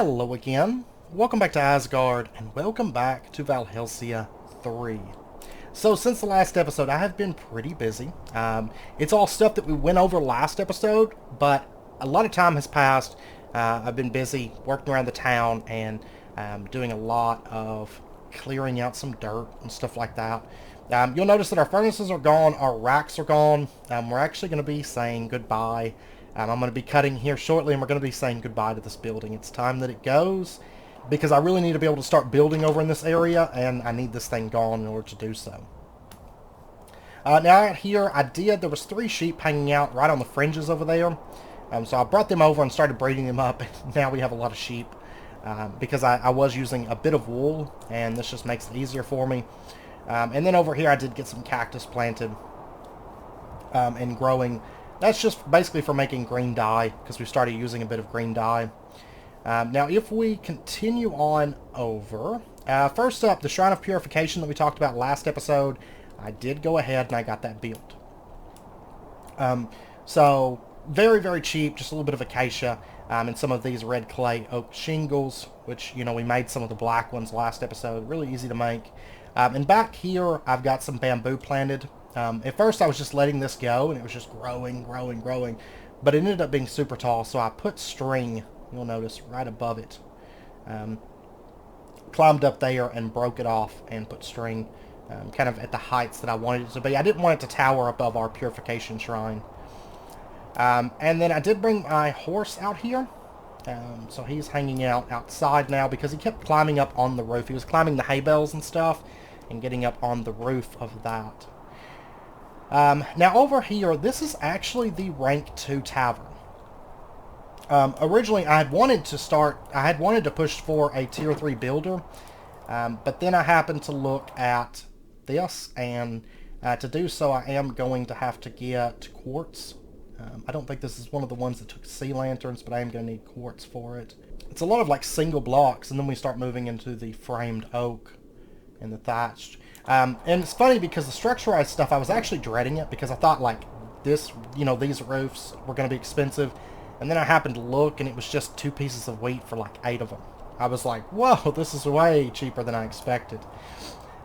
Hello again. Welcome back to Asgard, and welcome back to Valhelsia 3. So, since the last episode, I have been pretty busy. It's all stuff that we went over last episode, but a lot of time has passed. I've been busy working around the town and doing a lot of clearing out some dirt and stuff like that. You'll notice that our furnaces are gone, our racks are gone. We're actually going to be saying goodbye. I'm going to be cutting here shortly, and we're going to be saying goodbye to this building. It's time that it goes, because I really need to be able to start building over in this area, and I need this thing gone in order to do so. Now out here, there was 3 sheep hanging out right on the fringes over there. So I brought them over and started breeding them up, and now we have a lot of sheep, because I was using a bit of wool, and this just makes it easier for me. And then over here, I did get some cactus planted and growing. That's just basically for making green dye, because we started using a bit of green dye. Now, if we continue on over, first up, the Shrine of Purification that we talked about last episode, I did go ahead and I got that built. So, very, very cheap, just a little bit of acacia, and some of these red clay oak shingles, which, you know, we made some of the black ones last episode, really easy to make. And back here, I've got some bamboo planted. At first I was just letting this go, and it was just growing, but it ended up being super tall, so I put string, you'll notice, right above it. Climbed up there and broke it off and put string kind of at the heights that I wanted it to be. I didn't want it to tower above our purification shrine. And then I did bring my horse out here. So he's hanging out outside now because he kept climbing up on the roof. He was climbing the hay bales and stuff and getting up on the roof of that. Now over here, this is actually the rank 2 tavern. Originally I had wanted to push for a tier 3 builder, but then I happened to look at this, and to do so I am going to have to get quartz. I don't think this is one of the ones that took sea lanterns, but I am going to need quartz for it. It's a lot of like single blocks, and then we start moving into the framed oak and the thatched. And it's funny because the structurized stuff, I was actually dreading it because I thought like this, you know, these roofs were going to be expensive. And then I happened to look, and it was just 2 pieces of wheat for like 8 of them. I was like, whoa, this is way cheaper than I expected.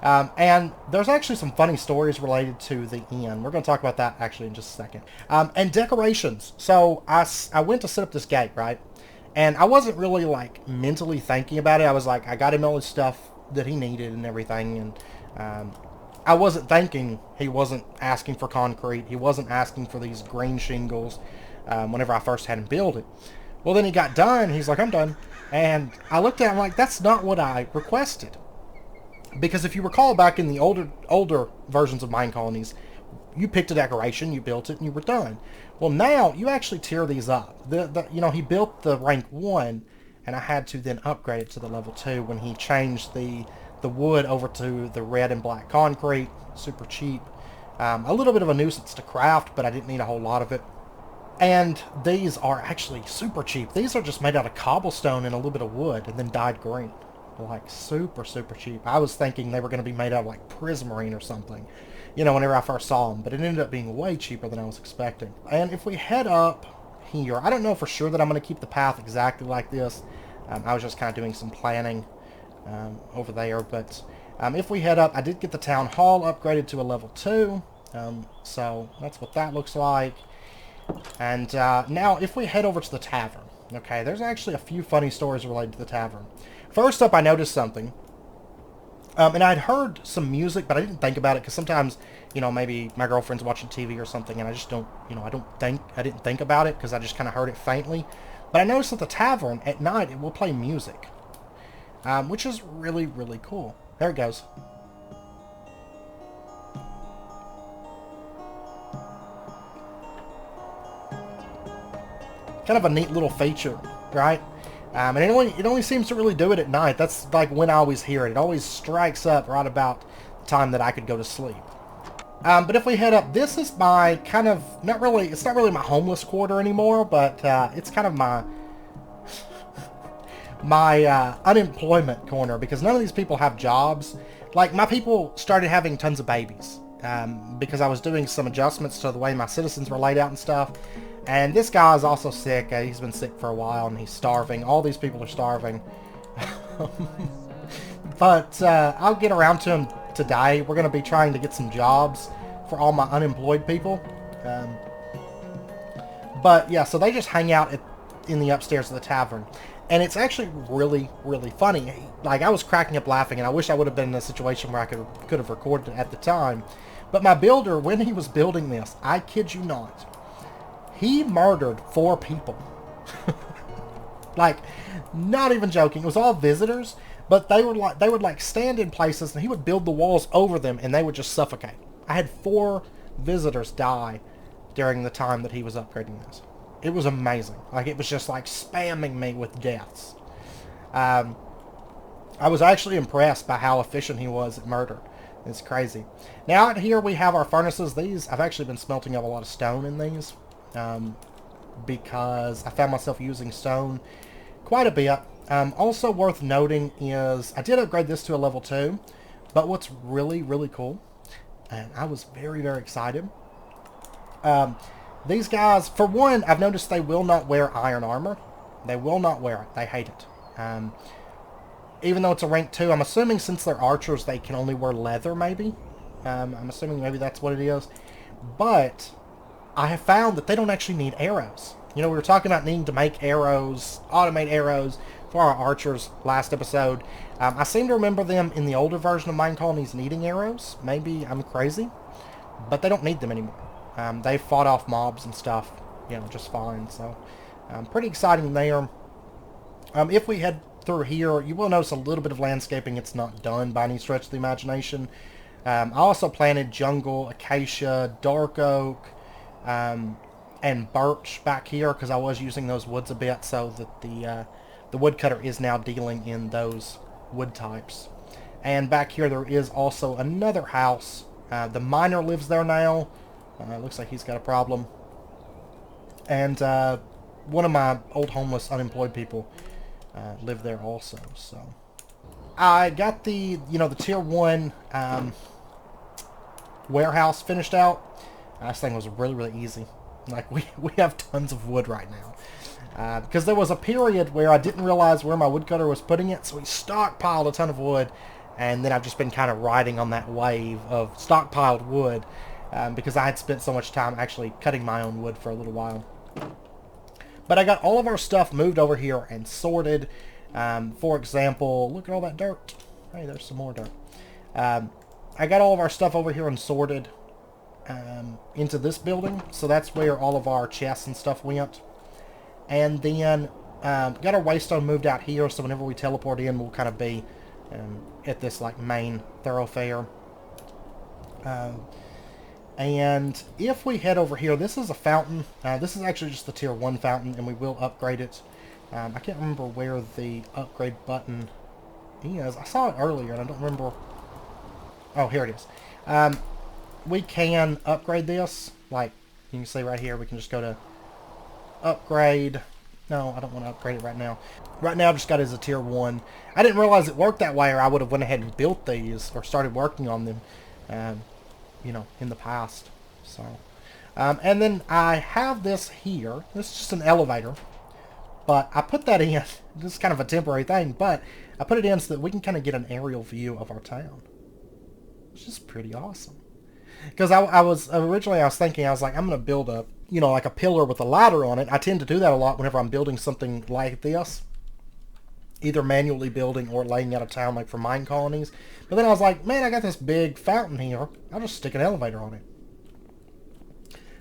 And there's actually some funny stories related to the inn. We're going to talk about that actually in just a second. And decorations. So I went to set up this gate, right? And I wasn't really like mentally thinking about it. I was like, I got him all his stuff that he needed and everything. And I wasn't thinking he wasn't asking for concrete. He wasn't asking for these green shingles whenever I first had him build it. Well, then he got done. He's like, I'm done. And I looked at him like, that's not what I requested. Because if you recall back in the older versions of minecolonies, you picked a decoration, you built it, and you were done. Well, now you actually tier these up. You know, he built the rank 1, and I had to then upgrade it to the level 2 when he changed the wood over to the red and black concrete. Super cheap. A little bit of a nuisance to craft, but I didn't need a whole lot of it. And these are actually super cheap. These are just made out of cobblestone and a little bit of wood and then dyed green. Like super cheap. I was thinking they were going to be made out of like prismarine or something, you know, whenever I first saw them, but it ended up being way cheaper than I was expecting. And if we head up here, I don't know for sure that I'm going to keep the path exactly like this. I was just kind of doing some planning over there, but if we head up, I did get the town hall upgraded to a level 2, so that's what that looks like. And now if we head over to the tavern, okay, there's actually a few funny stories related to the tavern. First up, I noticed something, and I'd heard some music, but I didn't think about it, because sometimes, you know, maybe my girlfriend's watching TV or something, and I just don't, you know, I didn't think about it, because I just kind of heard it faintly. But I noticed at the tavern, at night, it will play music, which is really cool. There it goes. Kind of a neat little feature, right? And it only seems to really do it at night. That's like when I always hear it. It always strikes up right about the time that I could go to sleep. But if we head up, this is my kind of, it's not really my homeless quarter anymore, but it's kind of my unemployment corner, because none of these people have jobs. Like, my people started having tons of babies because I was doing some adjustments to the way my citizens were laid out and stuff. And this guy is also sick. He's been sick for a while, and he's starving. All these people are starving. But I'll get around to him today. We're going to be trying to get some jobs for all my unemployed people. But yeah, so they just hang out in the upstairs of the tavern. And it's actually really, really funny. Like, I was cracking up laughing, and I wish I would have been in a situation where I could have recorded it at the time. But my builder, when he was building this, I kid you not, he murdered 4 people. Like, not even joking. It was all visitors, but they would like stand in places, and he would build the walls over them, and they would just suffocate. I had 4 visitors die during the time that he was upgrading this. It was amazing. Like, it was just like spamming me with deaths. I was actually impressed by how efficient he was at murder. It's crazy. Now out here we have our furnaces. These, I've actually been smelting up a lot of stone in these. Because I found myself using stone quite a bit. Also worth noting is I did upgrade this to a level 2. But what's really, really cool, and I was very, very excited. These guys, for one, I've noticed they will not wear iron armor. They will not wear it. They hate it. Even though it's a rank 2, I'm assuming since they're archers, they can only wear leather, maybe. I'm assuming maybe that's what it is. But I have found that they don't actually need arrows. You know, we were talking about needing to make arrows, automate arrows for our archers last episode. I seem to remember them in the older version of minecolonies needing arrows. Maybe I'm crazy. But they don't need them anymore. They fought off mobs and stuff, you know, just fine. So, pretty exciting there. If we head through here, you will notice a little bit of landscaping. It's not done by any stretch of the imagination. I also planted jungle, acacia, dark oak, and birch back here because I was using those woods a bit, so that the woodcutter is now dealing in those wood types. And back here there is also another house. The miner lives there now. Looks like he's got a problem. And one of my old homeless unemployed people live there also. So I got the tier 1 warehouse finished out. This thing was really, really easy. Like, we have tons of wood right now. Because there was a period where I didn't realize where my woodcutter was putting it, so we stockpiled a ton of wood. And then I've just been kind of riding on that wave of stockpiled wood. Because I had spent so much time actually cutting my own wood for a little while. But I got all of our stuff moved over here and sorted. For example, look at all that dirt. Hey, there's some more dirt. I got all of our stuff over here and sorted into this building. So that's where all of our chests and stuff went. And then got our waystone moved out here. So whenever we teleport in, we'll kind of be at this like main thoroughfare. And if we head over here, this is a fountain. This is actually just the tier 1 fountain, and we will upgrade it. I can't remember where the upgrade button is. I saw it earlier, and I don't remember. Oh, here it is. We can upgrade this. Like, you can see right here, we can just go to upgrade. No, I don't want to upgrade it right now. Right now, I've just got it as a tier 1. I didn't realize it worked that way, or I would have went ahead and built these, or started working on them. You know, in the past. So, and then I have this here. This is just an elevator, but I put that in. This is kind of a temporary thing, but I put it in so that we can kind of get an aerial view of our town, which is pretty awesome. Because I was thinking, I was like, I'm gonna build a, you know, like a pillar with a ladder on it. I tend to do that a lot whenever I'm building something like this, either manually building or laying out a town like for mine colonies. But then I was like, man, I got this big fountain here. I'll just stick an elevator on it.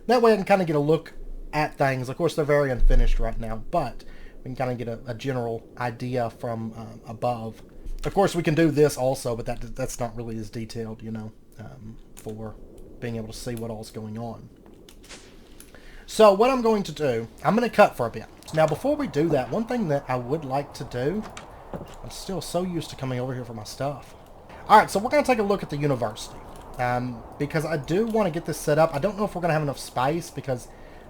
That way I can kind of get a look at things. Of course, they're very unfinished right now, but we can kind of get a general idea from above. Of course, we can do this also, but that's not really as detailed, you know, for being able to see what all's going on. So what I'm going to do, I'm going to cut for a bit. Now, before we do that, one thing that I would like to do, I'm still so used to coming over here for my stuff. Alright, so we're going to take a look at the university. Because I do want to get this set up. I don't know if we're going to have enough space, because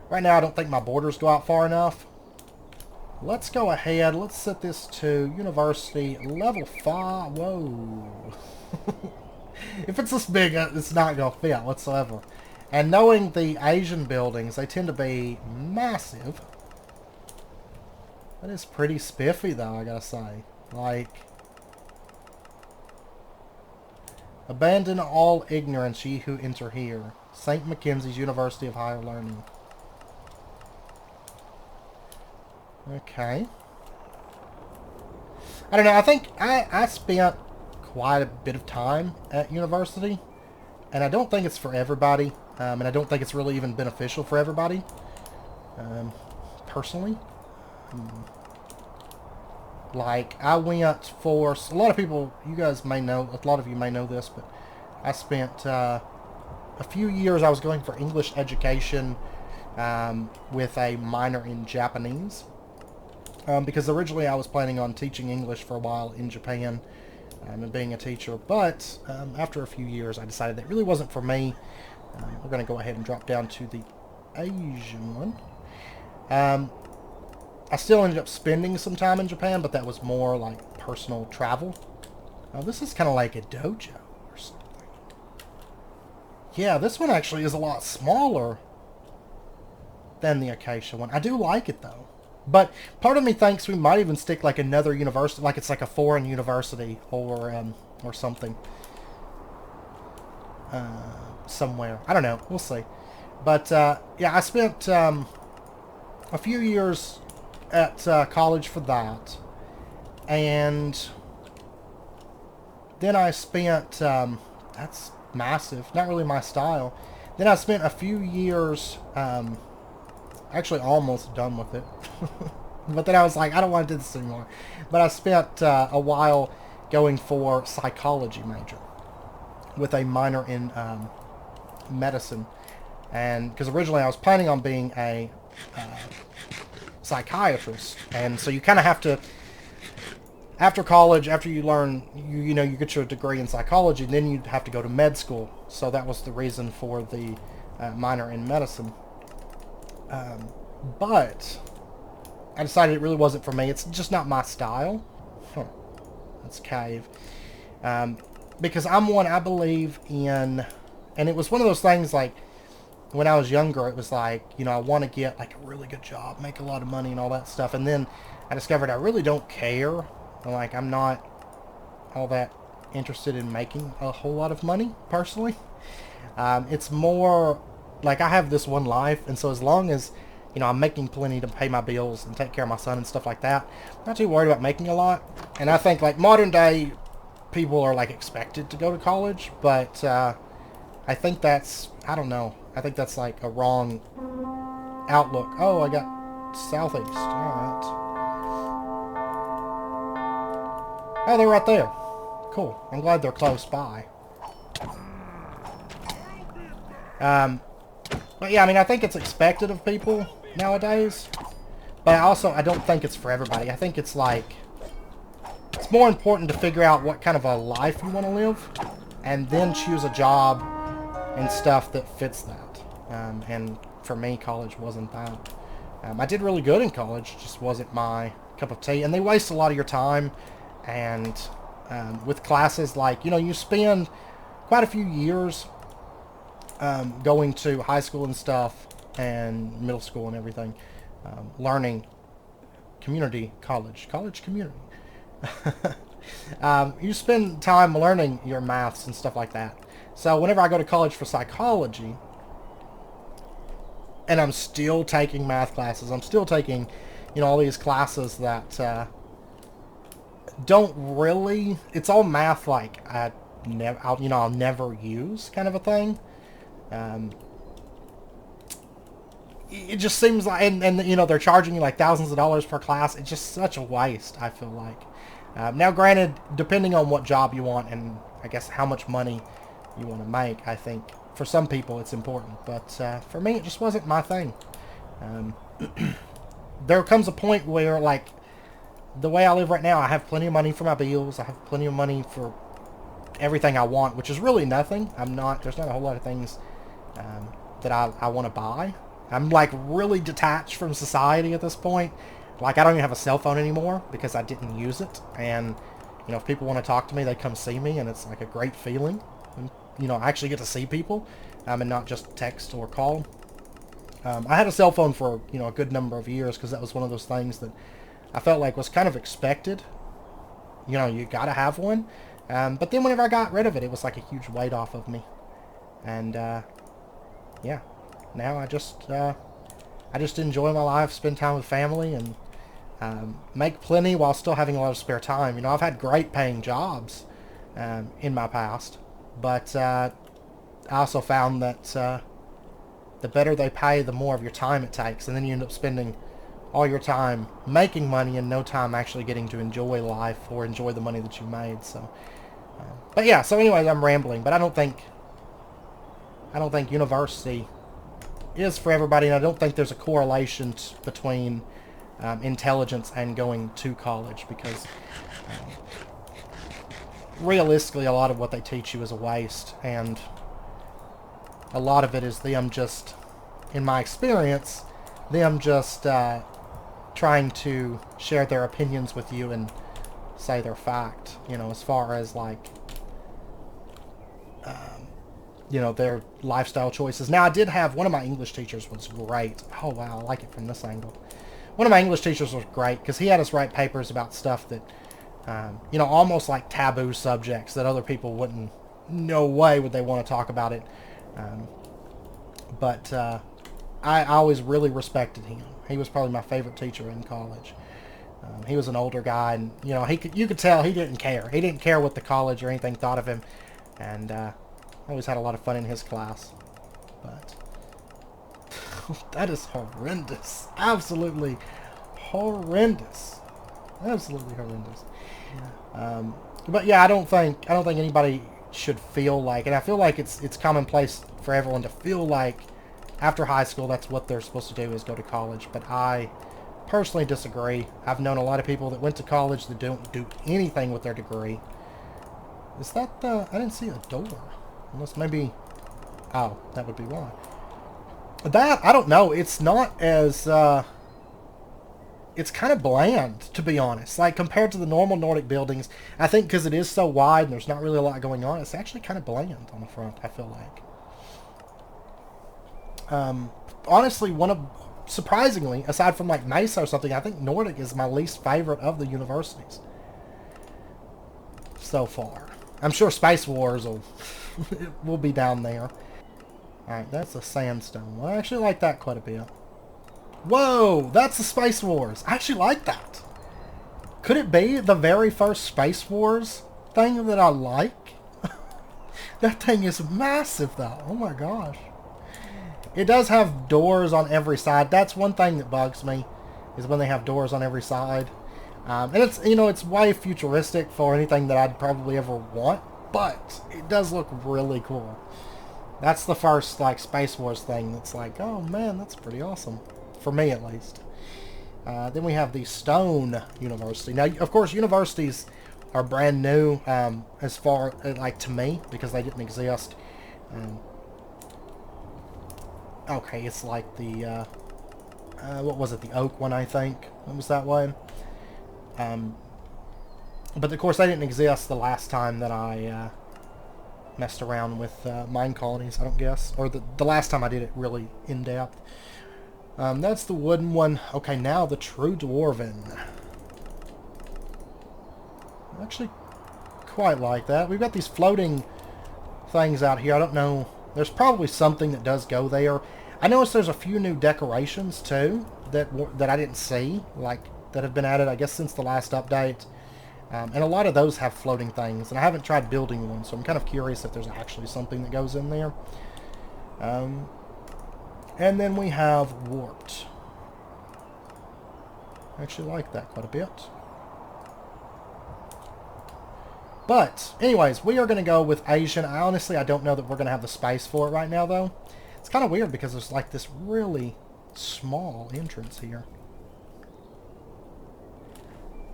right now I don't think my borders go out far enough. Let's go ahead. Let's set this to university level 5. Whoa. If it's this big, it's not going to fit whatsoever. And knowing the Asian buildings, they tend to be massive. That is pretty spiffy, though, I gotta say. Like, abandon all ignorance, ye who enter here. St. Mackenzie's University of Higher Learning. Okay. I don't know, I think I spent quite a bit of time at university, and I don't think it's for everybody, and I don't think it's really even beneficial for everybody, personally. Like, I went for, a lot of people, you guys may know, a lot of you may know this, but I spent a few years, I was going for English education with a minor in Japanese. Because originally I was planning on teaching English for a while in Japan and being a teacher, but after a few years I decided that really wasn't for me. We're going to go ahead and drop down to the Asian one. I still ended up spending some time in Japan, but that was more like personal travel. This is kind of like a dojo or something. Yeah, this one actually is a lot smaller than the Acacia one. I do like it though. But part of me thinks we might even stick like another university, like it's like a foreign university or something somewhere. I don't know. We'll see. But yeah, I spent a few years at college for that, and then I spent that's massive. Not really my style. Then I spent a few years. Actually almost done with it. But then I was like, I don't want to do this anymore. But I spent a while going for psychology major with a minor in medicine. And because originally I was planning on being a psychiatrist. And so you kind of have to, after college, after you learn, you know, you get your degree in psychology, then you'd have to go to med school. So that was the reason for the minor in medicine. But I decided it really wasn't for me. It's just not my style. That's cave. Because I believe in, and it was one of those things like when I was younger, it was like, you know, I want to get like a really good job, make a lot of money and all that stuff. And then I discovered I really don't care. Like, I'm not all that interested in making a whole lot of money personally. It's more like I have this one life, and so as long as, you know, I'm making plenty to pay my bills and take care of my son and stuff like that, I'm not too worried about making a lot. And I think like modern day people are like expected to go to college, but I think that's, I don't know, I think that's like a wrong outlook. Oh, I got southeast. Alright. Oh, they're right there. Cool. I'm glad they're close by. But yeah, I mean, I think it's expected of people nowadays. But I don't think it's for everybody. I think it's like, it's more important to figure out what kind of a life you want to live, and then choose a job and stuff that fits that. And for me, college wasn't that. I did really good in college, just wasn't my cup of tea. And they waste a lot of your time. And with classes, like, you know, you spend quite a few years going to high school and stuff, and middle school and everything, learning community college community. You spend time learning your maths and stuff like that. So whenever I go to college for psychology, and I'm still taking math classes, I'm still taking, you know, all these classes that don't really, it's all math like I'll never use kind of a thing. It just seems like, and you know, they're charging you like thousands of dollars per class. It's just such a waste, I feel like. Now granted, depending on what job you want and I guess how much money you want to make, I think for some people it's important, but for me it just wasn't my thing. There comes a point where, like, the way I live right now, I have plenty of money for my bills, I have plenty of money for everything I want, which is really nothing. There's not a whole lot of things that I want to buy. I'm like really detached from society at this point. Like, I don't even have a cell phone anymore because I didn't use it. And, you know, if people want to talk to me, they come see me, and it's like a great feeling when you know, I actually get to see people, and not just text or call. I had a cell phone for, you know, a good number of years because that was one of those things that I felt like was kind of expected. You know, you gotta have one. But then whenever I got rid of it, it was like a huge weight off of me. And, yeah, now I just enjoy my life, spend time with family, and make plenty while still having a lot of spare time. You know, I've had great paying jobs in my past, but I also found that the better they pay, the more of your time it takes, and then you end up spending all your time making money and no time actually getting to enjoy life or enjoy the money that you made. So, but yeah. So anyway, I'm rambling, but I don't think university is for everybody, and I don't think there's a correlation between intelligence and going to college, because realistically, a lot of what they teach you is a waste, and a lot of it is them just, in my experience, them just trying to share their opinions with you and say they're fact, you know, as far as like, you know, their lifestyle choices. Now, I did have, one of my English teachers was great. Oh, wow, I like it from this angle. One of my English teachers was great because he had us write papers about stuff that, you know, almost like taboo subjects that other people wouldn't, no way would they want to talk about it. But I always really respected him. He was probably my favorite teacher in college. He was an older guy, and, you know, you could tell he didn't care. He didn't care what the college or anything thought of him, and always had a lot of fun in his class. But that is horrendous. Absolutely horrendous. Absolutely horrendous. But yeah, I don't think anybody should feel like, and I feel like it's commonplace for everyone to feel like after high school that's what they're supposed to do, is go to college. But I personally disagree. I've known a lot of people that went to college that don't do anything with their degree. Is that I didn't see a door. Unless maybe, oh, that would be why. That, I don't know. It's not as, it's kind of bland, to be honest. Like, compared to the normal Nordic buildings, I think because it is so wide and there's not really a lot going on, it's actually kind of bland on the front, I feel like. Honestly, surprisingly, aside from like Mesa or something, I think Nordic is my least favorite of the universities so far. I'm sure Space Wars will be down there. Alright, that's a sandstone. Well, I actually like that quite a bit. Whoa, that's the Space Wars. I actually like that. Could it be the very first Space Wars thing that I like? That thing is massive, though. Oh my gosh. It does have doors on every side. That's one thing that bugs me, is when they have doors on every side. And it's, you know, it's way futuristic for anything that I'd probably ever want, but it does look really cool. That's the first, like, Space Wars thing that's like, oh man, that's pretty awesome. For me, at least. Then we have the Stone University. Now, of course, universities are brand new, as far, like, to me, because they didn't exist. Okay, it's like the, what was it, the Oak one, I think? What was that one? But of course, they didn't exist the last time that I messed around with minecolonies, I don't guess. Or the last time I did it really in depth. That's the wooden one. Okay, now the True Dwarven. I actually quite like that. We've got these floating things out here. I don't know. There's probably something that does go there. I noticed there's a few new decorations too that I didn't see, like, that have been added, I guess, since the last update. And a lot of those have floating things, and I haven't tried building one, so I'm kind of curious if there's actually something that goes in there. And then we have Warped. I actually like that quite a bit. But, anyways, we are going to go with Asian. I don't know that we're going to have the space for it right now, though. It's kind of weird because there's, like, this really small entrance here.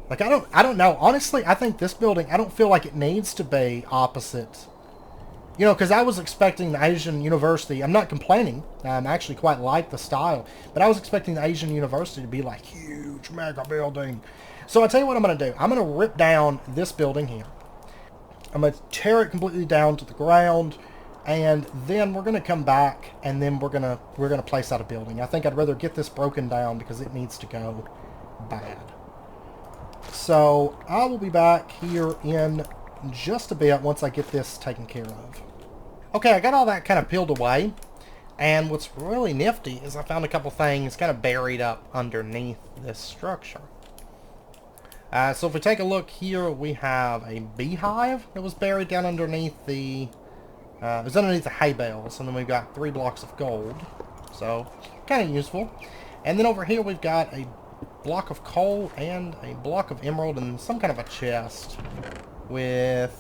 Like, I don't know. Honestly, I think this building, I don't feel like it needs to be opposite. You know, because I was expecting the Asian University, I'm not complaining, I actually quite like the style, but I was expecting the Asian University to be like huge, mega building. So I'll tell you what I'm going to do. I'm going to rip down this building here. I'm going to tear it completely down to the ground, And then we're gonna come back, and then we're gonna place out a building. I think I'd rather get this broken down because it needs to go bad. So I will be back here in just a bit once I get this taken care of. Okay, I got all that kind of peeled away, and what's really nifty is I found a couple things kind of buried up underneath this structure. So if we take a look here, we have a beehive that was buried down underneath the... it was underneath the hay bales, and then we've got 3 blocks of gold, so kind of useful. And then over here we've got a block of coal and a block of emerald and some kind of a chest with...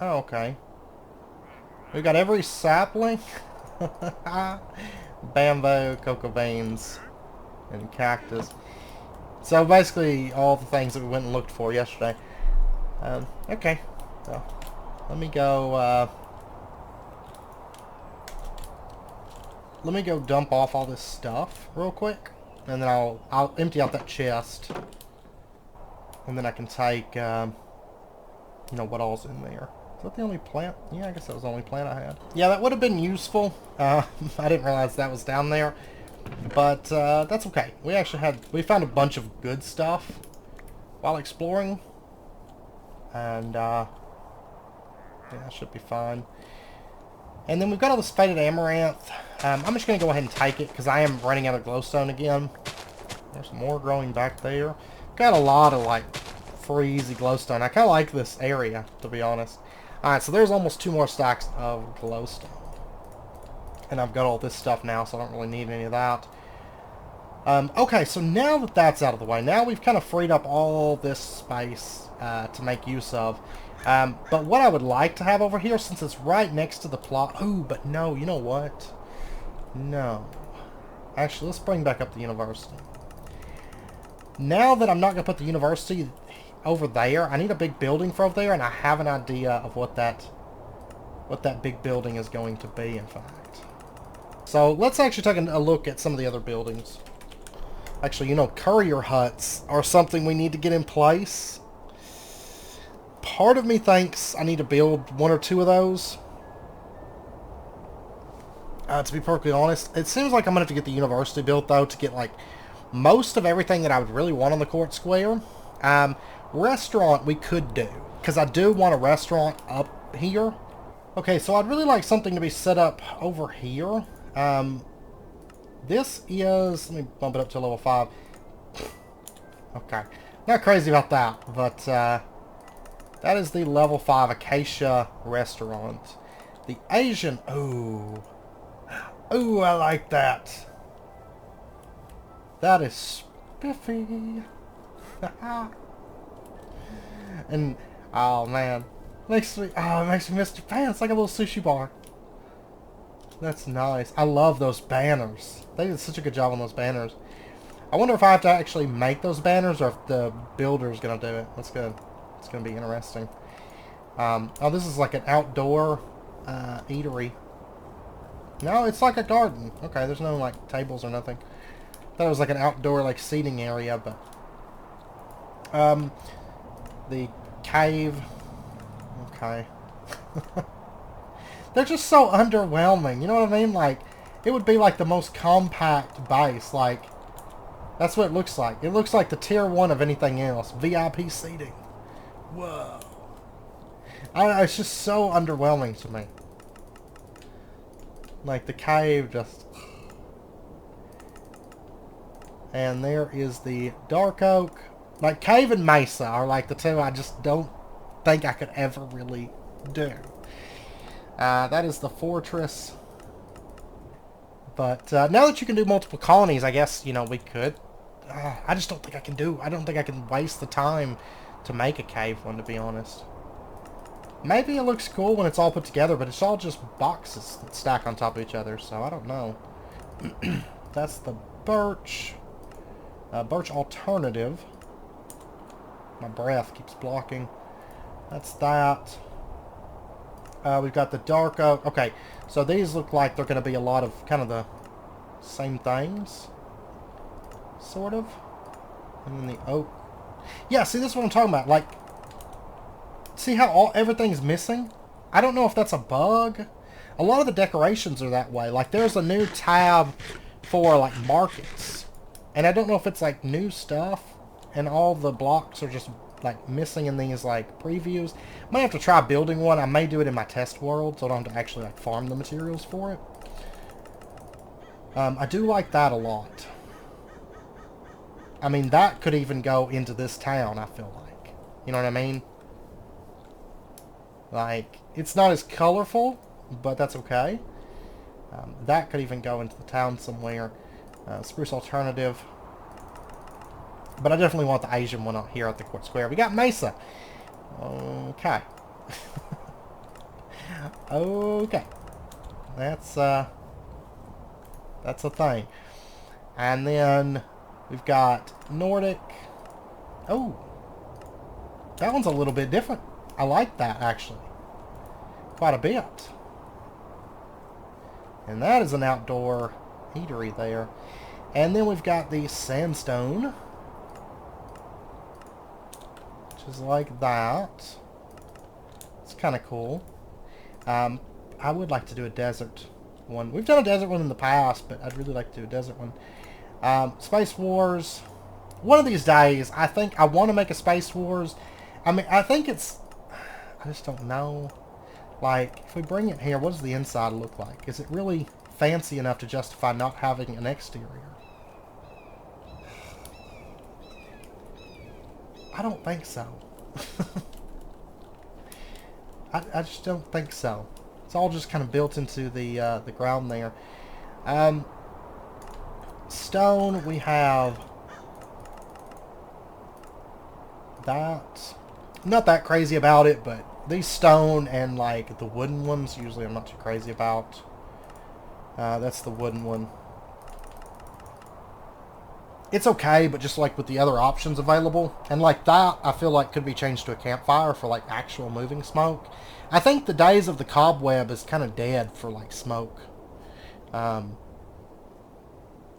Oh, okay. We've got every sapling, bamboo, cocoa beans, and cactus. So basically all the things that we went and looked for yesterday. Okay, so let me go dump off all this stuff real quick, and then I'll empty out that chest, and then I can take you know what all's in there. Is that the only plant? Yeah, I guess that was the only plant I had. Yeah, that would have been useful. I didn't realize that was down there, but that's okay. We found a bunch of good stuff while exploring, and yeah, it should be fine. And then we've got all this faded amaranth. I'm just going to go ahead and take it because I am running out of glowstone again. There's more growing back there. Got a lot of like free easy glowstone. I kind of like this area, to be honest. Alright, so there's almost 2 more stacks of glowstone. And I've got all this stuff now, so I don't really need any of that. Okay, so now that that's out of the way, now we've kind of freed up all this space to make use of. But what I would like to have over here, since it's right next to the plot... Ooh, but no, you know what? No. Actually, let's bring back up the university. Now that I'm not going to put the university over there, I need a big building for over there, and I have an idea of what that big building is going to be, in fact. So let's actually take a look at some of the other buildings. Actually, you know, courier huts are something we need to get in place. Part of me thinks I need to build 1 or 2 of those. To be perfectly honest, it seems like I'm going to have to get the university built, though, to get, like, most of everything that I would really want on the court square. Restaurant we could do, because I do want a restaurant up here. Okay, so I'd really like something to be set up over here. This is... Let me bump it up to level 5. Okay. Not crazy about that, but that is the level 5 Acacia restaurant. The Asian... Ooh. Ooh, I like that. That is spiffy. And, oh man. It makes me miss Japan. It's like a little sushi bar. That's nice. I love those banners. They did such a good job on those banners. I wonder if I have to actually make those banners or if the builder's going to do it. That's good. It's going to be interesting. Oh, this is like an outdoor eatery. No, it's like a garden. Okay, there's no like tables or nothing. I thought it was like an outdoor like seating area, but the cave. Okay. They're just so underwhelming. You know what I mean? Like, it would be like the most compact base. Like, that's what it looks like. It looks like the tier 1 of anything else. VIP seating. Whoa. I don't know, it's just so underwhelming to me. Like, the cave just... And there is the dark oak. Like, cave and mesa are like the 2 I just don't think I could ever really do. That is the fortress. But now that you can do multiple colonies, I guess, you know, we could. I just don't think I can waste the time to make a cave one, to be honest. Maybe it looks cool when it's all put together, but it's all just boxes that stack on top of each other, so I don't know. That's the birch. Birch alternative. My breath keeps blocking. That's that. We've got the dark oak. Okay, so these look like they're going to be a lot of kind of the same things. Sort of. And then the oak. Yeah, see, this is what I'm talking about. Like, see how everything's missing? I don't know if that's a bug. A lot of the decorations are that way. Like, there's a new tab for, like, markets. And I don't know if it's, like, new stuff. And all the blocks are just, like, missing in these, like, previews. I might have to try building one. I may do it in my test world, so I don't have to actually, like, farm the materials for it. I do like that a lot. I mean, that could even go into this town, I feel like. You know what I mean? Like, it's not as colorful, but that's okay. That could even go into the town somewhere. Spruce alternative. But I definitely want the Asian one out here at the Court Square. We got Mesa. Okay. Okay. That's a thing. And then we've got Nordic. Oh. That one's a little bit different. I like that, actually. Quite a bit. And that is an outdoor eatery there. And then we've got the sandstone. Which is like that. It's kind of cool. I would like to do a desert one. We've done a desert one in the past, but I'd really like to do a desert one. Space Wars. One of these days, I think I want to make a Space Wars. I mean, I think it's... I just don't know. Like, if we bring it here, what does the inside look like? Is it really fancy enough to justify not having an exterior? I don't think so. I just don't think so. It's all just kind of built into the ground there. Stone, we have that. I'm not that crazy about it, but these stone and like the wooden ones, usually I'm not too crazy about. That's the wooden one. It's okay, but just like with the other options available, and like that, I feel like could be changed to a campfire for like actual moving smoke. I think the days of the cobweb is kind of dead for like smoke.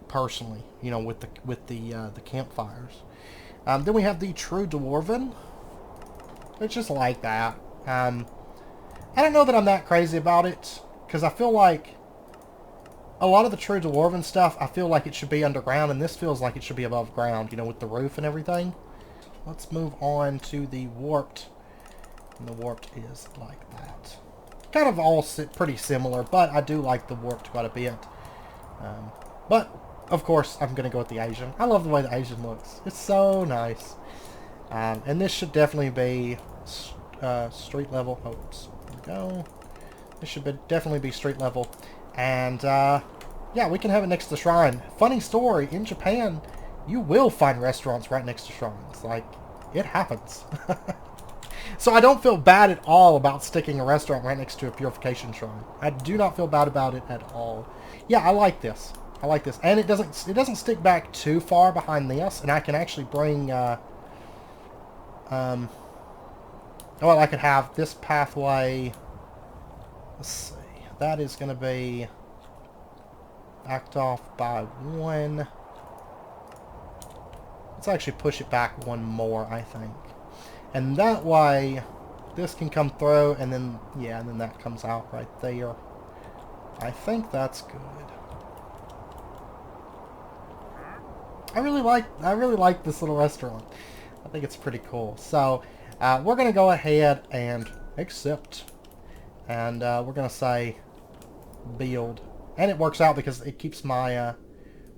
Personally, you know, with the campfires. Then we have the True Dwarven, which is like that. I don't know that I'm that crazy about it, because I feel like a lot of the True Dwarven stuff, I feel like it should be underground, and this feels like it should be above ground, you know, with the roof and everything. Let's move on to the Warped. And the Warped is like that. Kind of all pretty similar, but I do like the Warped quite a bit. But, of course, I'm going to go with the Asian. I love the way the Asian looks. It's so nice. And this should definitely be street level. Oops, there we go. This should definitely be street level. And, yeah, we can have it next to the shrine. Funny story, in Japan, you will find restaurants right next to shrines. Like, it happens. So I don't feel bad at all about sticking a restaurant right next to a purification shrine. I do not feel bad about it at all. Yeah, I like this. I like this. And it doesn't stick back too far behind this, and I can actually bring, well, I could have this pathway. Let's see. That is going to be backed off by one. Let's actually push it back one more, I think. And that way, this can come through, and then, yeah, and then that comes out right there. I think that's good. I really like this little restaurant. I think it's pretty cool. So, we're going to go ahead and accept. And we're going to say build. And it works out because it keeps my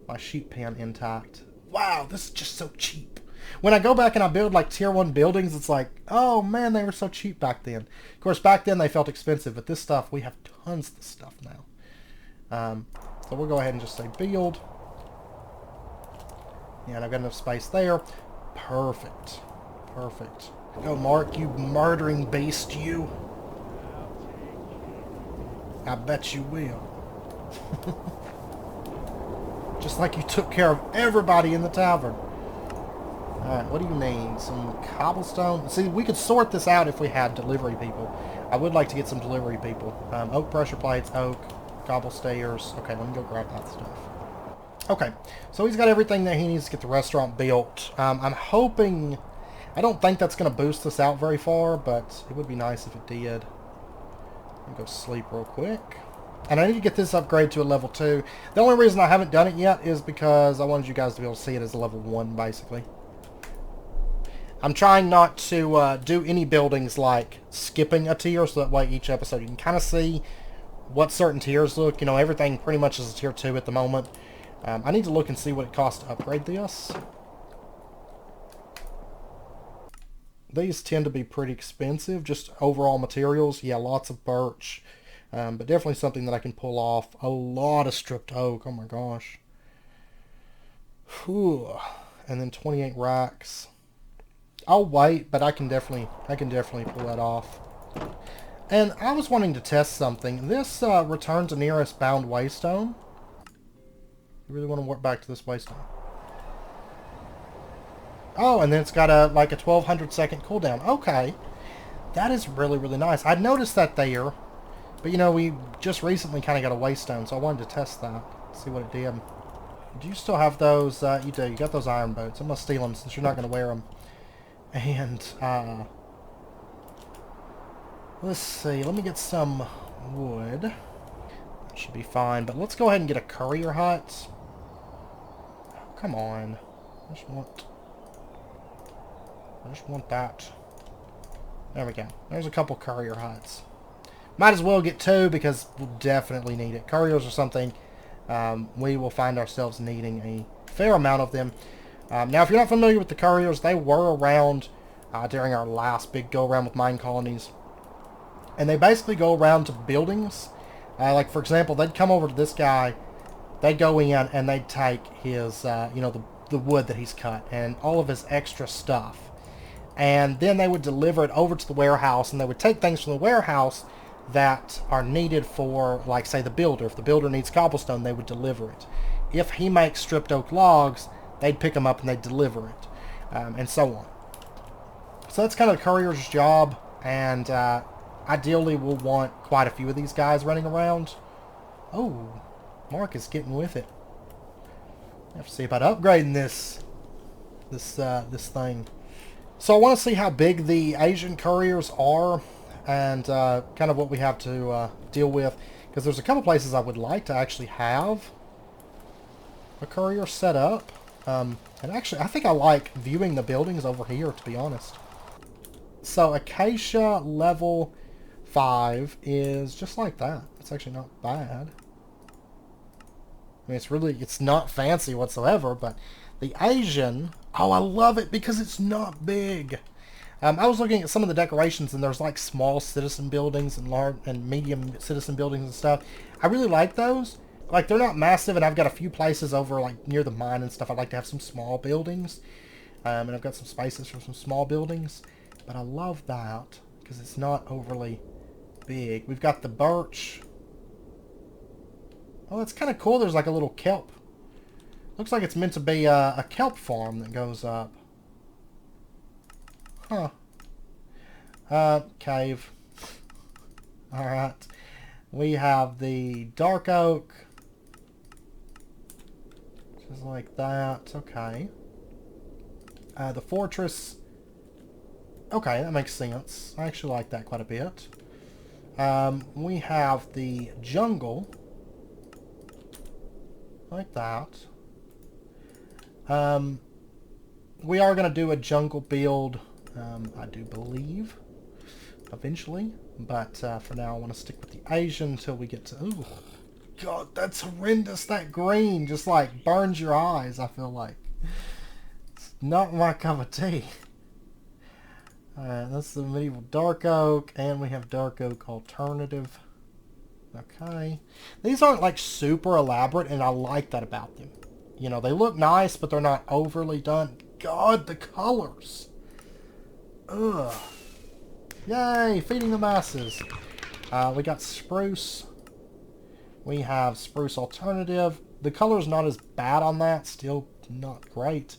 my sheep pen intact. Wow, this is just so cheap. When I go back and I build like tier 1 buildings, it's like, oh man, they were so cheap back then. Of course, back then they felt expensive, but this stuff, we have tons of stuff now. So we'll go ahead and just say build. Yeah, and I've got enough space there. Perfect. Perfect. Go, Mark, you murdering beast, you. I bet you will. Just like you took care of everybody in the tavern. Alright, what do you need? Some cobblestone? See, we could sort this out if we had delivery people. I would like to get some delivery people. Oak pressure plates, oak, cobble stairs. Okay, let me go grab that stuff. Okay, so he's got everything that he needs to get the restaurant built. I'm hoping... I don't think that's going to boost us out very far, but it would be nice if it did. Go sleep real quick. And I need to get this upgrade to a level 2. The only reason I haven't done it yet is because I wanted you guys to be able to see it as a level 1, basically. I'm trying not to do any buildings like skipping a tier, so that way each episode you can kind of see what certain tiers look. You know, everything pretty much is a tier 2 at the moment. I need to look and see what it costs to upgrade this. These tend to be pretty expensive, just overall materials. Yeah, lots of birch. But definitely something that I can pull off. A lot of stripped oak. Oh my gosh. Whew. And then 28 racks. I'll wait, but I can definitely pull that off. And I was wanting to test something. This return to nearest bound waystone. You really want to work back to this waystone. Oh, and then it's got a 1200 second cooldown. Okay. That is really, really nice. I'd noticed that there. But, you know, we just recently kind of got a waystone, so I wanted to test that. See what it did. Do you still have those? You do. You got those iron boots. I'm going to steal them since you're not going to wear them. And, let's see. Let me get some wood. That should be fine. But let's go ahead and get a courier hut. Oh, come on. I just want that. There we go. There's a couple courier huts. Might as well get 2 because we'll definitely need it. Couriers are something we will find ourselves needing a fair amount of them. Now, if you're not familiar with the couriers, they were around during our last big go-around with mine colonies. And they basically go around to buildings. Like, for example, they'd come over to this guy. They'd go in and they'd take his, you know, the wood that he's cut and all of his extra stuff. And then they would deliver it over to the warehouse, and they would take things from the warehouse that are needed for, like, say, the builder. If the builder needs cobblestone, they would deliver it. If he makes stripped oak logs, they'd pick them up and they'd deliver it, and so on. So that's kind of the courier's job, and ideally we'll want quite a few of these guys running around. Oh, Mark is getting with it. I have to see about upgrading this thing. So I want to see how big the Asian couriers are, and kind of what we have to deal with, because there's a couple places I would like to actually have a courier set up. And actually, I think I like viewing the buildings over here, to be honest. So Acacia level 5 is just like that. It's actually not bad. I mean, it's not fancy whatsoever, but the Asian, oh, I love it because it's not big. I was looking at some of the decorations, and there's like small citizen buildings and large and medium citizen buildings and stuff. I really like those. Like, they're not massive, and I've got a few places over like near the mine and stuff. I'd like to have some small buildings, and I've got some spaces for some small buildings. But I love that because it's not overly big. We've got the birch. Oh, that's kind of cool. There's like a little kelp. Looks like it's meant to be a kelp farm that goes up. Huh. Cave. Alright. We have the dark oak. Just like that. Okay. The fortress. Okay, that makes sense. I actually like that quite a bit. We have the jungle. Like that. We are going to do a jungle build, I do believe, eventually. But for now, I want to stick with the Asian until we get to... Ooh, God, that's horrendous. That green just, like, burns your eyes, I feel like. It's not my cup of tea. Alright, that's the medieval dark oak, and we have dark oak alternative. Okay. These aren't, like, super elaborate, and I like that about them. You know, they look nice, but they're not overly done. God, the colors. Ugh. Yay, feeding the masses. We got spruce. We have spruce alternative. The color's not as bad on that. Still not great.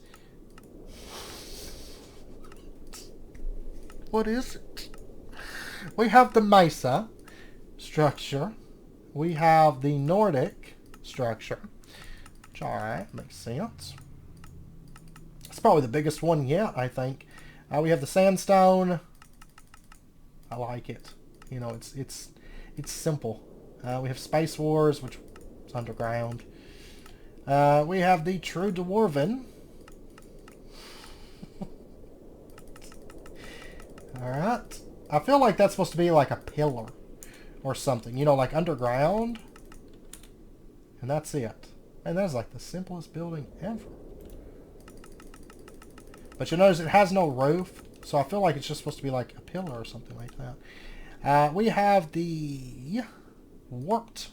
What is it? We have the mesa structure. We have the Nordic structure. Which, alright, makes sense. It's probably the biggest one yet, I think. We have the sandstone. I like it. You know, It's simple. We have Space Wars, which is underground. We have the True Dwarven. Alright. I feel like that's supposed to be like a pillar or something. You know, like underground. And that's it. And that's like the simplest building ever. But you notice it has no roof. So I feel like it's just supposed to be like a pillar or something like that. We have the warped,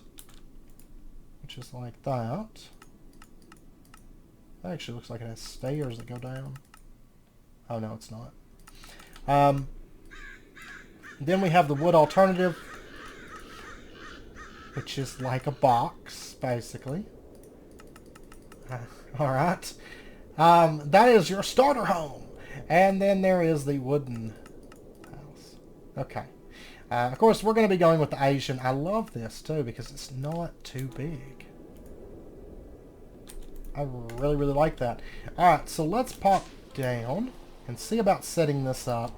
which is like that. That actually looks like it has stairs that go down. Oh no, it's not. Then we have the wood alternative, which is like a box, basically. Alright. That is your starter home. And then there is the wooden house. Okay. Of course, we're going to be going with the Asian. I love this, too, because it's not too big. I really, really like that. Alright, so let's pop down and see about setting this up.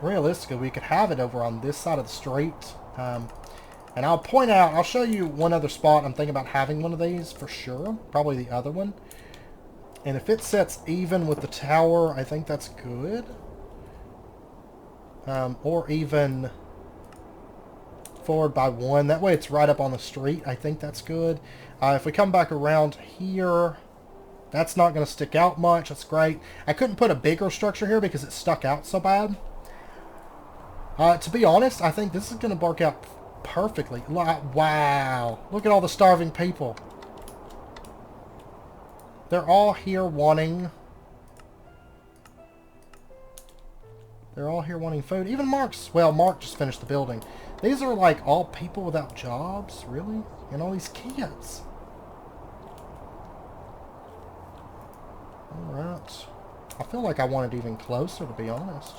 Realistically, we could have it over on this side of the street. And I'll point out, I'll show you one other spot I'm thinking about having one of these for sure. Probably the other one. And if it sets even with the tower, I think that's good. Or even forward by one. That way it's right up on the street. I think that's good. If we come back around here, that's not going to stick out much. That's great. I couldn't put a bigger structure here because it stuck out so bad. To be honest, I think this is going to work out perfectly. Wow. Look at all the starving people. They're all here wanting... They're all here wanting food. Even Mark's... Well, Mark just finished the building. These are like all people without jobs, really? And all these kids. Alright. I feel like I want it even closer, to be honest.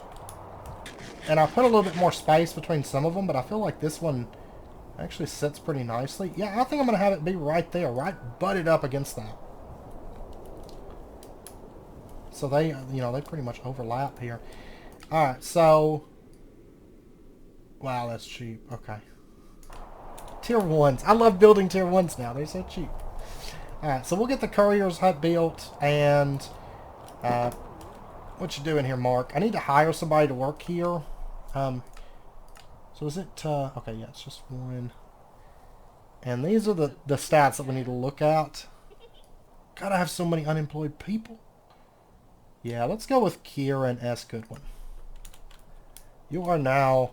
And I put a little bit more space between some of them, but I feel like this one actually sits pretty nicely. Yeah, I think I'm going to have it be right there, right butted up against that. So they, you know, they pretty much overlap here. Alright, so... Wow, that's cheap. Okay. Tier 1s. I love building Tier 1s now. They're so cheap. Alright, so we'll get the courier's hut built, and... what you doing here, Mark? I need to hire somebody to work here. So is it... okay, yeah, it's just one. And these are the stats that we need to look at. God, I have so many unemployed people. Yeah, let's go with Kieran S. Goodwin. You are now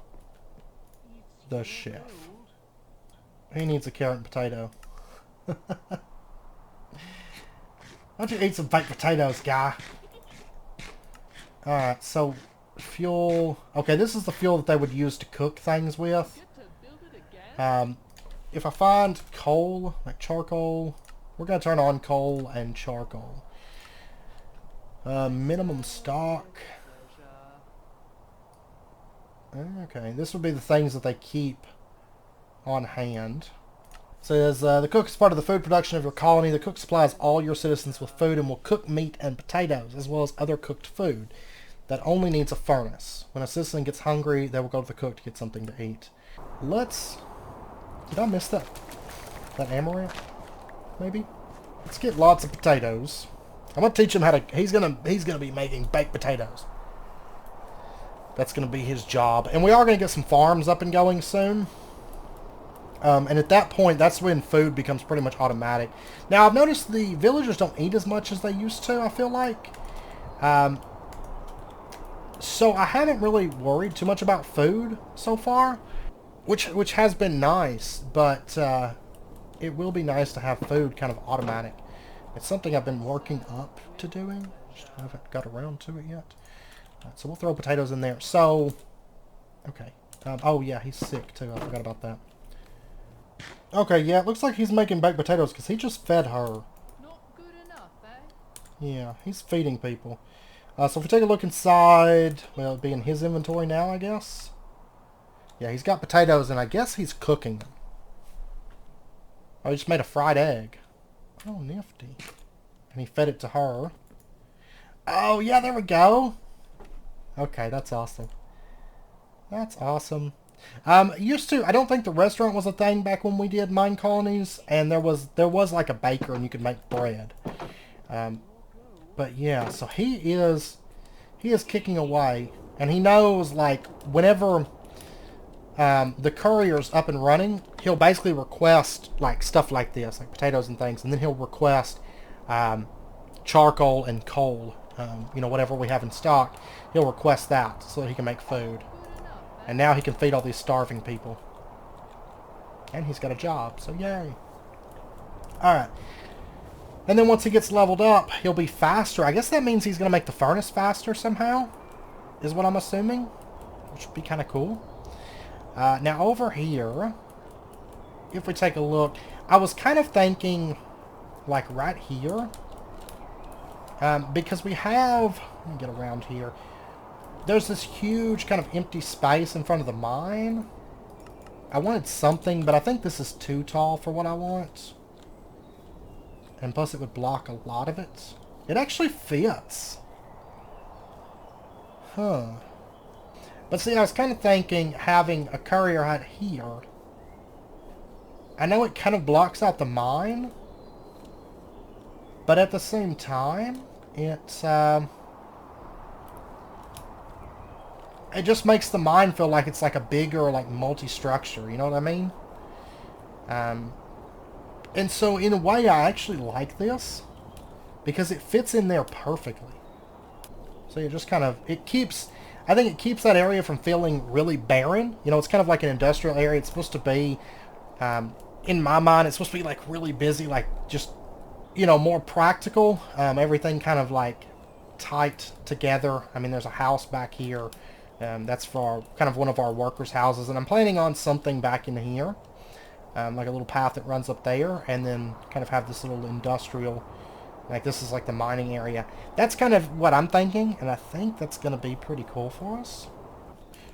the chef. He needs a carrot and potato. Why don't you eat some baked potatoes, guy? Alright, so fuel... Okay, this is the fuel that they would use to cook things with. If I find coal, like charcoal, we're going to turn on coal and charcoal. Minimum stock. Okay, this would be the things that they keep on hand. It says, the cook is part of the food production of your colony. The cook supplies all your citizens with food and will cook meat and potatoes, as well as other cooked food that only needs a furnace. When a citizen gets hungry, they will go to the cook to get something to eat. Let's... Did I miss that? That amaranth? Maybe? Let's get lots of potatoes. I'm gonna teach him how to... He's gonna be making baked potatoes. That's gonna be his job. And we are gonna get some farms up and going soon. And at that point, that's when food becomes pretty much automatic. Now, I've noticed the villagers don't eat as much as they used to, I feel like. So I haven't really worried too much about food so far. Which has been nice, but it will be nice to have food kind of automatic. It's something I've been working up to doing. Just haven't got around to it yet. So we'll throw potatoes in there. So, okay. Oh yeah, he's sick too. I forgot about that. Okay, yeah, it looks like he's making baked potatoes because he just fed her. Not good enough, eh? Yeah, he's feeding people. So if we take a look inside, well, it'd be in his inventory now, I guess. Yeah, he's got potatoes, and I guess he's cooking them. Oh, he just made a fried egg. Oh, nifty. And he fed it to her. Oh, yeah, there we go. Okay, that's awesome. That's awesome. Used to. I don't think the restaurant was a thing back when we did mine colonies, and there was like a baker and you could make bread. Um, but yeah, so he is kicking away, and he knows like whenever the courier's up and running, he'll basically request like stuff like this, like potatoes and things, and then he'll request um, charcoal and coal. Whatever we have in stock, he'll request that so that he can make food. Good enough, eh? And now he can feed all these starving people. And he's got a job, so yay. Alright. And then once he gets leveled up, he'll be faster. I guess that means he's going to make the furnace faster somehow, is what I'm assuming. Which would be kind of cool. Now over here, if we take a look, I was kind of thinking, like right here, because we have, let me get around here, there's this huge kind of empty space in front of the mine. I wanted something, but I think this is too tall for what I want. And plus it would block a lot of it. It actually fits. Huh. But see, I was kind of thinking having a courier hut here. I know it kind of blocks out the mine. But at the same time, it just makes the mine feel like it's like a bigger, like, multi-structure. You know what I mean? And so, in a way, I actually like this. Because it fits in there perfectly. So it just kind of, I think it keeps that area from feeling really barren. You know, it's kind of like an industrial area. It's supposed to be, in my mind, it's supposed to be like really busy, like just, more practical. Everything kind of like tight together. I mean, there's a house back here. That's for kind of one of our workers' houses. And I'm planning on something back in here. Like a little path that runs up there. And then kind of have this little industrial, like this is like the mining area. That's kind of what I'm thinking, and I think that's going to be pretty cool for us.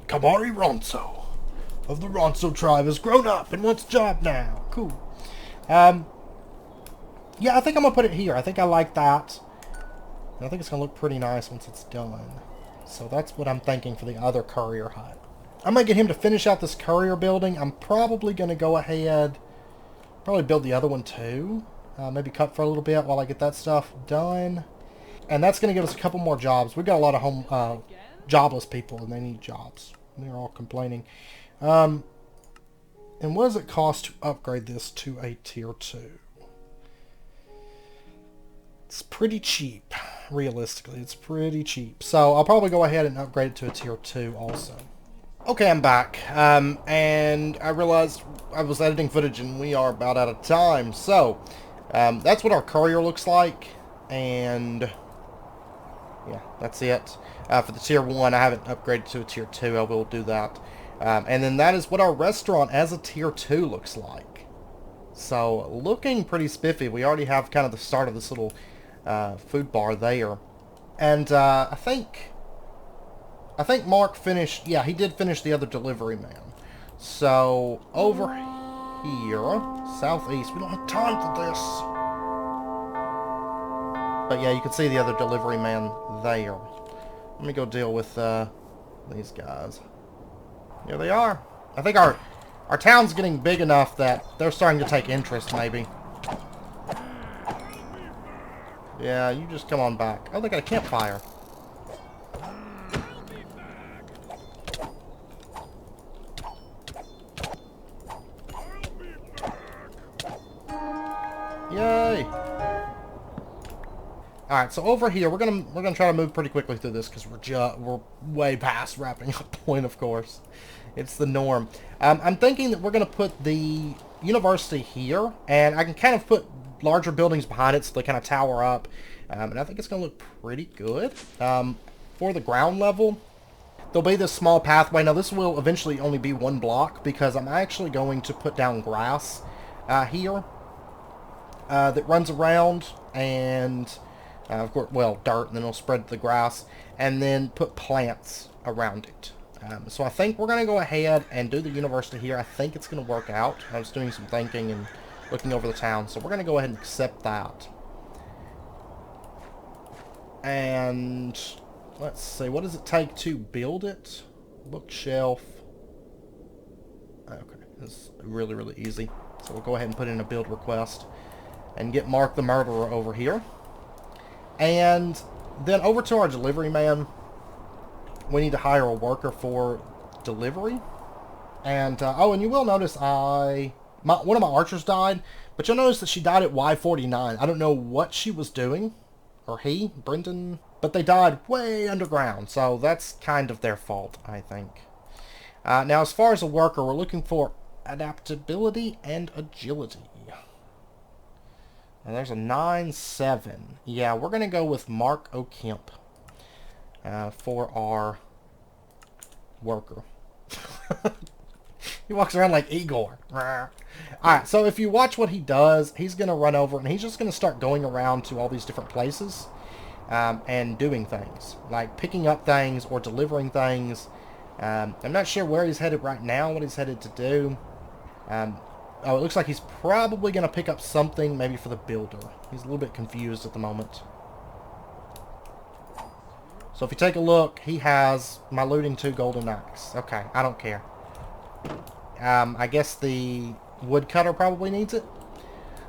Kamari Ronso of the Ronso tribe has grown up and wants a job now. Cool. Yeah, I think I'm going to put it here. I think I like that. And I think it's going to look pretty nice once it's done. So that's what I'm thinking for the other courier hut. I'm going to get him to finish out this courier building. I'm probably going to go ahead, probably build the other one too. Maybe cut for a little bit while I get that stuff done. And that's going to give us a couple more jobs. We've got a lot of jobless people, and they need jobs. They're all complaining. And what does it cost to upgrade this to a tier 2? It's pretty cheap, realistically. It's pretty cheap. So I'll probably go ahead and upgrade it to a tier 2 also. Okay, I'm back. And I realized I was editing footage and we are about out of time. So that's what our courier looks like, and yeah, that's it. For the tier 1, I haven't upgraded to a tier 2. I will do that. And then that is what our restaurant as a tier 2 looks like. So, looking pretty spiffy. We already have kind of the start of this little food bar there. And I think Mark finished, yeah, he did finish the other delivery man. So, over here, southeast. We don't have time for this. But yeah, you can see the other delivery man there. Let me go deal with these guys. Here they are. I think our town's getting big enough that they're starting to take interest, maybe. Yeah, you just come on back. Oh, they got a campfire. Yay! All right, so over here we're gonna try to move pretty quickly through this because we're way past wrapping up point. Of course, it's the norm. I'm thinking that we're gonna put the university here, and I can kind of put larger buildings behind it so they kind of tower up, and I think it's gonna look pretty good. For the ground level, there'll be this small pathway. Now this will eventually only be 1 block because I'm actually going to put down grass here. That runs around, and of course, well, dirt, and then it'll spread to the grass, and then put plants around it. So I think we're going to go ahead and do the university here. I think it's going to work out. I was doing some thinking and looking over the town, so we're going to go ahead and accept that. And let's see, what does it take to build it? Bookshelf. Okay, it's really, really easy. So we'll go ahead and put in a build request and get Mark the Murderer over here. And then over to our delivery man. We need to hire a worker for delivery. And, oh, and you will notice one of my archers died, but you'll notice that she died at Y49. I don't know what she was doing, or he, Brendan, but they died way underground, so that's kind of their fault, I think. Now, as far as a worker, we're looking for adaptability and agility. Now, there's a 9-7. Yeah, we're going to go with Mark O'Kemp for our worker. He walks around like Igor. Alright, so if you watch what he does, he's going to run over and he's just going to start going around to all these different places and doing things. Like picking up things or delivering things. I'm not sure where he's headed right now, what he's headed to do. Oh, it looks like he's probably going to pick up something maybe for the builder. He's a little bit confused at the moment. So if you take a look, he has my looting 2 golden axe. Okay, I don't care. I guess the woodcutter probably needs it.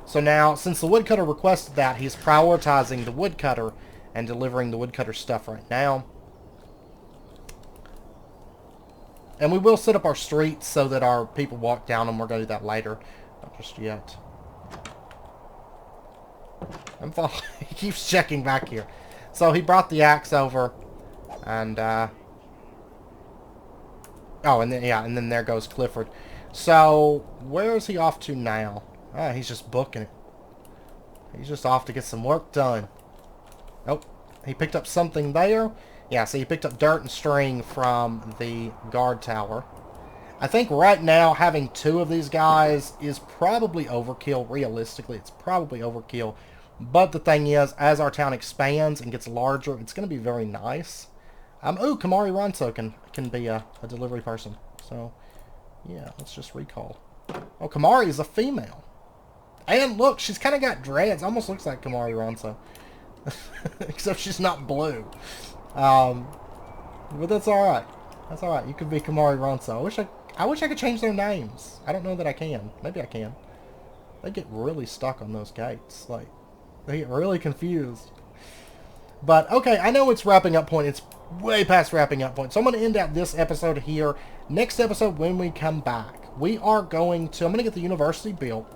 So now, since the woodcutter requested that, he's prioritizing the woodcutter and delivering the woodcutter stuff right now. And we will set up our streets so that our people walk down them. We're going to do that later. Not just yet. I'm following. He keeps checking back here. So he brought the axe over. And, oh, and then, yeah, and then there goes Clifford. So, where is he off to now? Ah, he's just booking it. He's just off to get some work done. Oh, he picked up something there. Yeah, so he picked up dirt and string from the guard tower. I think right now having 2 of these guys is probably overkill. Realistically, it's probably overkill. But the thing is, as our town expands and gets larger, it's going to be very nice. Ooh, Kamari Ronso can be a delivery person. So, yeah, let's just recall. Oh, Kamari is a female. And look, she's kind of got dreads. Almost looks like Kamari Ronso. Except she's not blue. But that's alright. That's alright. You could be Kamari Ronso. I wish I could change their names. I don't know that I can. Maybe I can. They get really stuck on those gates. Like, they get really confused. But, okay, I know it's wrapping up point. It's way past wrapping up point. So I'm going to end out this episode here. Next episode, when we come back, we are going to... I'm going to get the university built.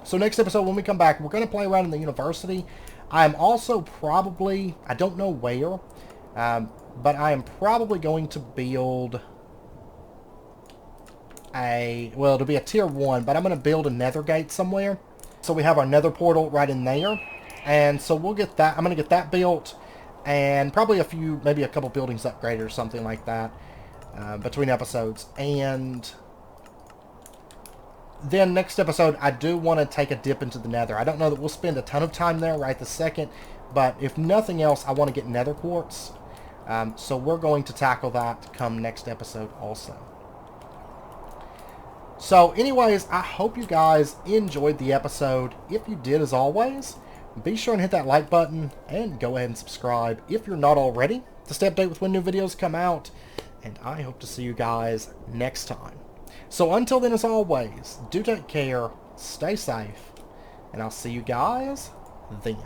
So next episode, when we come back, we're going to play around in the university. I'm also probably... I don't know where. But I am probably going to build a... Well, it'll be a tier 1, but I'm going to build a nether gate somewhere. So we have our nether portal right in there. And so we'll get that. I'm going to get that built. And probably maybe a couple buildings upgraded or something like that. Between episodes. And then next episode, I do want to take a dip into the nether. I don't know that we'll spend a ton of time there right this second. But if nothing else, I want to get nether quartz. So we're going to tackle that come next episode also. So anyways, I hope you guys enjoyed the episode. If you did, as always, be sure and hit that like button and go ahead and subscribe if you're not already to stay updated with when new videos come out. And I hope to see you guys next time. So until then, as always, do take care, stay safe, and I'll see you guys then.